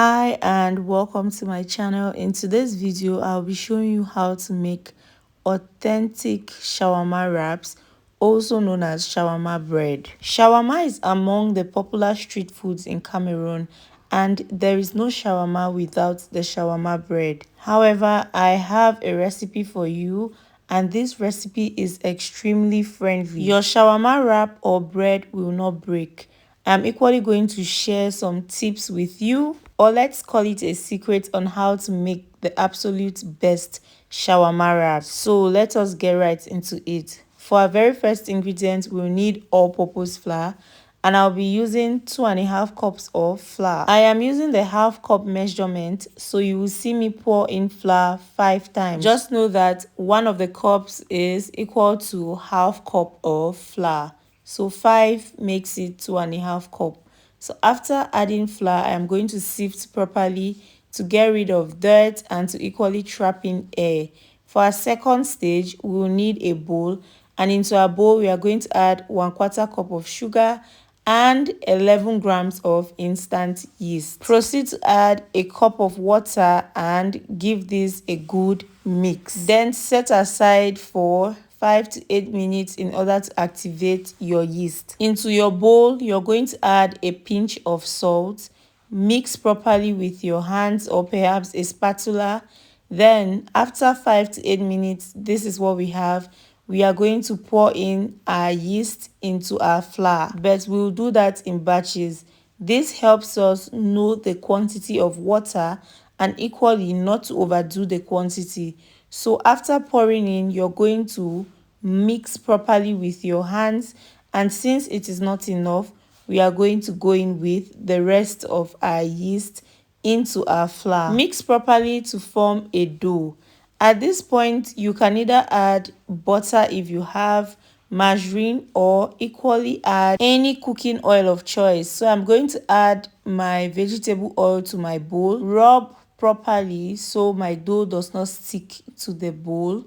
Hi and welcome to my channel. In today's video I'll be showing you how to make authentic shawarma wraps, also known as shawarma bread. Shawarma is among the popular street foods in Cameroon, and there is no shawarma without the shawarma bread. However, I have a recipe for you, and this recipe is extremely friendly. Your shawarma wrap or bread will not break. I'm equally going to share some tips with you, or let's call it a secret on how to make the absolute best shawarma wrap. So let us get right into it. For our very first ingredient, we'll need all-purpose flour, and I'll be using 2.5 cups of flour. I am using the half cup measurement, so you will see me pour in flour 5 times. Just know that one of the cups is equal to half cup of flour. So 5 makes it 2.5 cup. So after adding flour, I am going to sift properly to get rid of dirt and to equally trap in air. For our second stage, we will need a bowl, and into our bowl we are going to add 1/4 cup of sugar and 11 grams of instant yeast. Proceed to add a cup of water and give this a good mix. Then set aside for 5 to 8 minutes in order to activate your yeast. Into your bowl, you're going to add a pinch of salt. Mix properly with your hands or perhaps a spatula. Then after 5 to 8 minutes, this is what we have. We are going to pour in our yeast into our flour, but we'll do that in batches. This helps us know the quantity of water and equally not to overdo the quantity. So after pouring in, you're going to mix properly with your hands, and since it is not enough, we are going to go in with the rest of our yeast into our flour. Mix properly to form a dough. At this point, you can either add butter if you have, margarine, or equally add any cooking oil of choice. So I'm going to add my vegetable oil to my bowl. Rub properly so my dough does not stick to the bowl,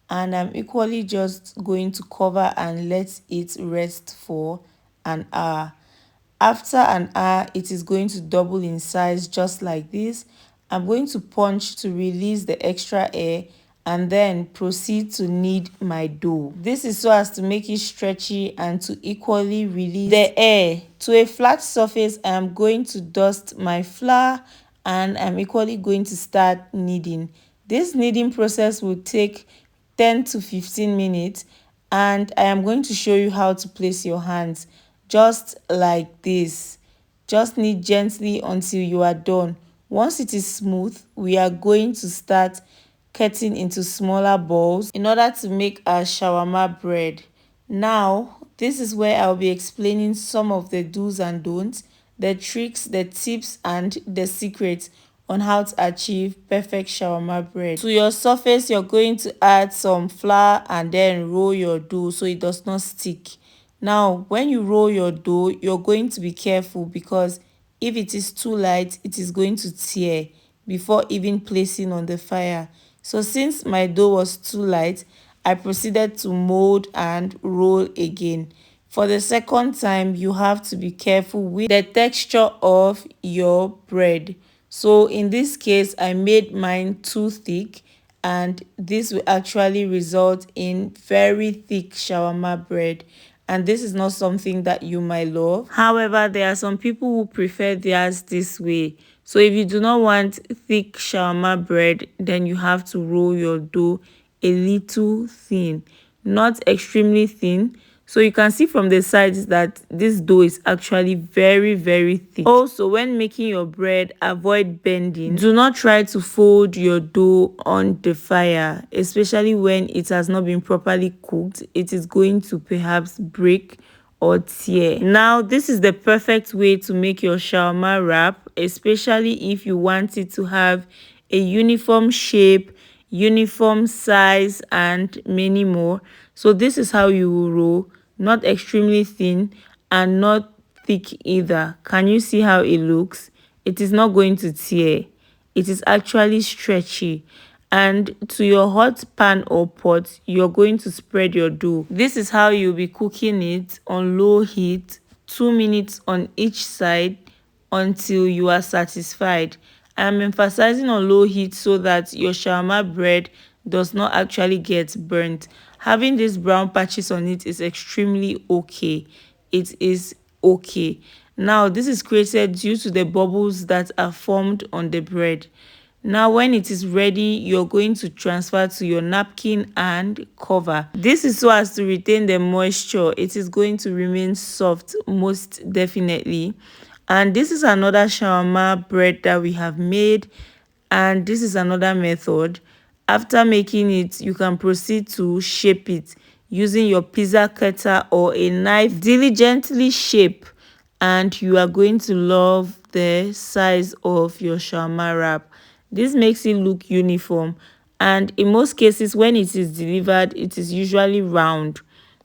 and I'm equally just going to cover and let it rest for an hour. After an hour, it is going to double in size just like this. I'm going to punch to release the extra air and then proceed to knead my dough. This is so as to make it stretchy and to equally release the air. To a flat surface, I am going to dust my flour and I'm equally going to start kneading. This kneading process will take 10 to 15 minutes, and I am going to show you how to place your hands just like this. Just knead gently until you are done. Once it is smooth, we are going to start cutting into smaller balls in order to make our shawarma bread. Now, this is where I'll be explaining some of the do's and don'ts, the tricks, the tips, and the secrets on how to achieve perfect shawarma bread. To your surface, you're going to add some flour and then roll your dough so it does not stick. Now, when you roll your dough, you're going to be careful because if it is too light, it is going to tear before even placing on the fire. So since my dough was too light, I proceeded to mold and roll again. For the second time, you have to be careful with the texture of your bread. So in this case, I made mine too thick, and this will actually result in very thick shawarma bread, and this is not something that you might love. However, there are some people who prefer theirs this way. So if you do not want thick shawarma bread, then you have to roll your dough a little thin, not extremely thin. So you can see from the sides that this dough is actually very thick. Also, when making your bread, avoid bending. Do not try to fold your dough on the fire, especially when it has not been properly cooked. It is going to perhaps break or tear. Now, this is the perfect way to make your shawarma wrap, especially if you want it to have a uniform shape, uniform size, and many more. So this is how you will roll, not extremely thin and not thick either. Can you see how it looks? It is not going to tear. It is actually stretchy. And to your hot pan or pot, you're going to spread your dough. This is how you'll be cooking it on low heat, 2 minutes on each side, until you are satisfied. I'm emphasizing on low heat so that your shawarma bread does not actually get burnt. Having these brown patches on it is extremely okay. It is okay. Now, this is created due to the bubbles that are formed on the bread. Now, when it is ready, you're going to transfer to your napkin and cover. This is so as to retain the moisture. It is going to remain soft, most definitely. And this is another shawarma bread that we have made. And this is another method. After making it, you can proceed to shape it using your pizza cutter or a knife. Diligently shape, and you are going to love the size of your shawarma wrap. This makes it look uniform, and in most cases when it is delivered, it is usually round.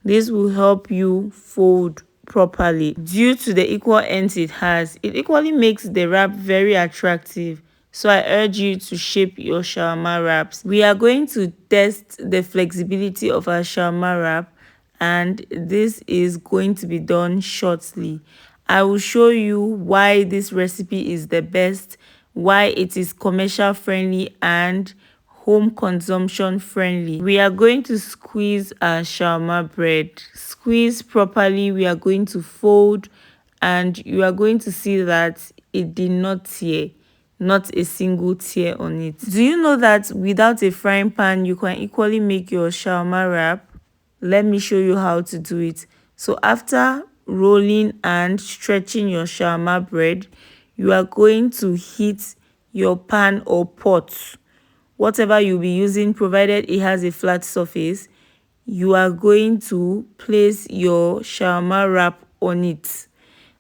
This will help you fold properly. Due to the equal ends it has, it equally makes the wrap very attractive. So I urge you to shape your shawarma wraps. We are going to test the flexibility of our shawarma wrap, and this is going to be done shortly. I will show you why this recipe is the best, why it is commercial friendly and home consumption friendly. We are going to squeeze our shawarma bread. Squeeze properly. We are going to fold, and you are going to see that it did not tear, not a single tear on it. Do you know that without a frying pan you can equally make your shawarma wrap? Let me show you how to do it. So after rolling and stretching your shawarma bread, you are going to heat your pan or pot, whatever you'll be using, provided it has a flat surface. You are going to place your shawarma wrap on it.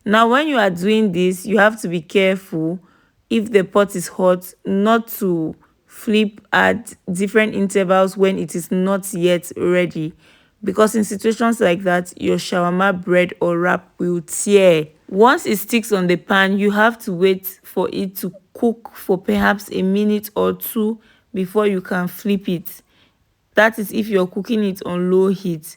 Now, when you are doing this, you have to be careful, if the pot is hot, not to flip at different intervals when it is not yet ready, because in situations like that, your shawarma bread or wrap will tear. Once it sticks on the pan, you have to wait for it to cook for perhaps a minute or two before you can flip it. That is if you're cooking it on low heat,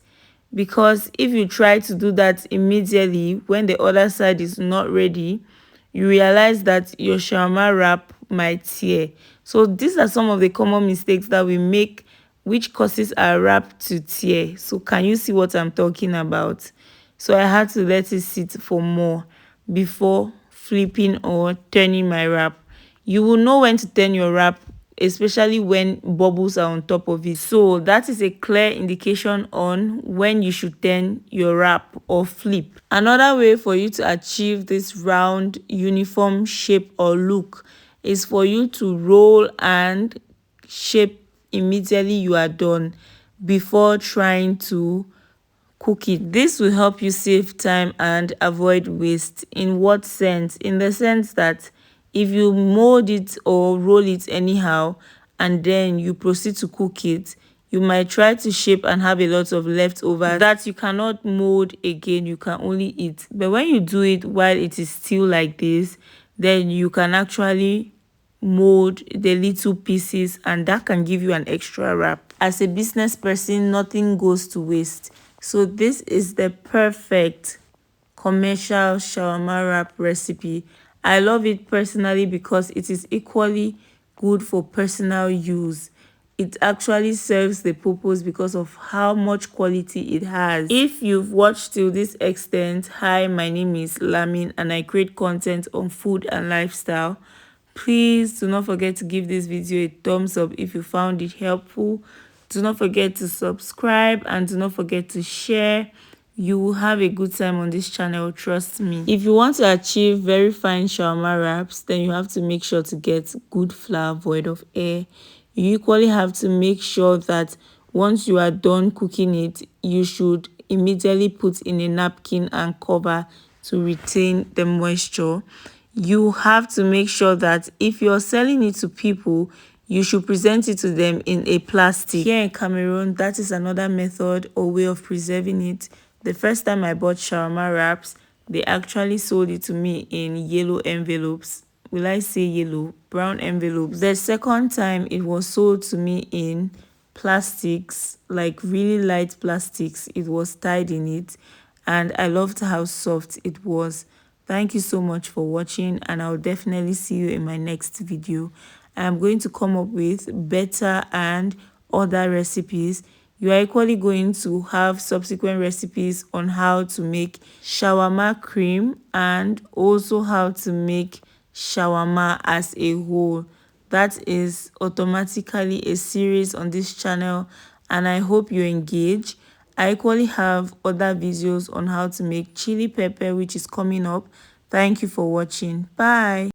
because if you try to do that immediately when the other side is not ready, you realize that your shawarma wrap might tear. So these are some of the common mistakes that we make, which causes our wrap to tear. So can you see what I'm talking about? So I had to let it sit for more before flipping or turning my wrap. You will know when to turn your wrap, especially when bubbles are on top of it. So that is a clear indication on when you should turn your wrap or flip. Another way for you to achieve this round uniform shape or look is for you to roll and shape immediately you are done before trying to cook it. This will help you save time and avoid waste. In what sense? In the sense that if you mold it or roll it anyhow and then you proceed to cook it, you might try to shape and have a lot of leftovers that you cannot mold again, you can only eat. But when you do it while it is still like this, then you can actually mold the little pieces, and that can give you an extra wrap. As a business person, nothing goes to waste. So this is the perfect commercial shawarma wrap recipe. I love it personally because it is equally good for personal use. It actually serves the purpose because of how much quality it has. If you've watched till this extent, hi, my name is Lamin and I create content on food and lifestyle. Please do not forget to give this video a thumbs up if you found it helpful. Do not forget to subscribe and do not forget to share. You will have a good time on this channel, trust me. If you want to achieve very fine shawarma wraps, then you have to make sure to get good flour void of air. You equally have to make sure that once you are done cooking it, you should immediately put in a napkin and cover to retain the moisture. You have to make sure that if you're selling it to people, you should present it to them in a plastic. Here in Cameroon, that is another method or way of preserving it. The first time I bought shawarma wraps, they actually sold it to me in yellow envelopes. Will I say yellow? Brown envelopes. The second time, it was sold to me in plastics, like really light plastics. It was tied in it, and I loved how soft it was. Thank you so much for watching, and I'll definitely see you in my next video. I'm going to come up with better and other recipes. You are equally going to have subsequent recipes on how to make shawarma cream and also how to make shawarma as a whole. That is automatically a series on this channel, and I hope you engage. I equally have other videos on how to make chili pepper, which is coming up. Thank you for watching. Bye.